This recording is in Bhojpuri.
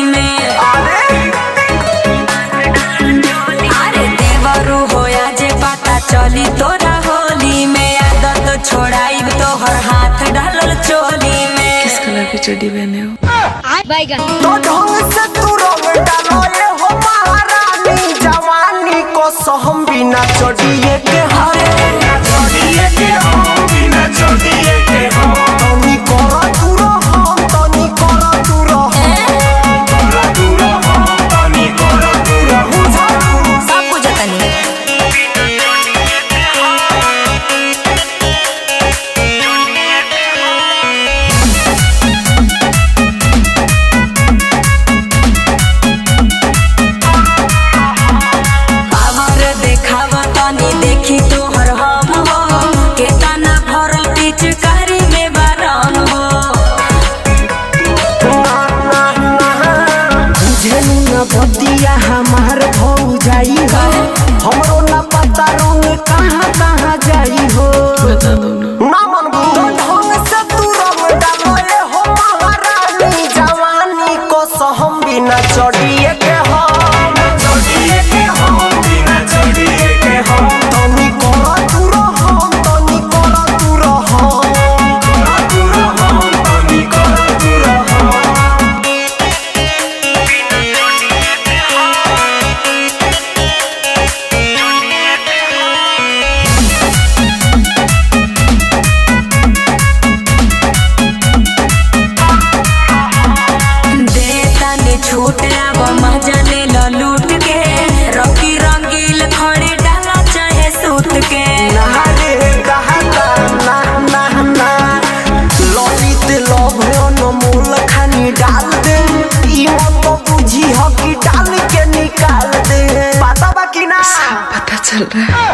चोली में। अरे देवरू होया जे पता चली तोरा होली में, आदत छोड़ाई तो हर हाथ डालल चोली में। किस कलर की चड्डी पहने हो? तो ढंग से तू रंग डालो ये हो महारानी, जवानी को सहम बिना चढ़िए के तनी करा तू रहो, तनी करा तू रहो, सब कुछ तनी देखी तोहर हम हो, केतना भरल पिचकारी में बारन हो। ना बतिया हमार भौ जाई हो, हमरो ना पता रंग कहाँ कहाँ जाई हो। बता दो ना। ना मन तो ढंग से तू रंग डालो ये हो महारानी, जवानी को सहम बिना चढ़िए के हो, तनी करा तू रहो, तनी करा तू रहो। छूट अब मजा ले लो लूट के, रंगी रंगील खड़े डाला चाहे सूत के। नहारे कहता ना ना ना, ललित लभ अनमोल खानी डाल दे, ई मत बुझी हो कि डाल के निकाल दे। पता बा कि ना? पता चल रहा है।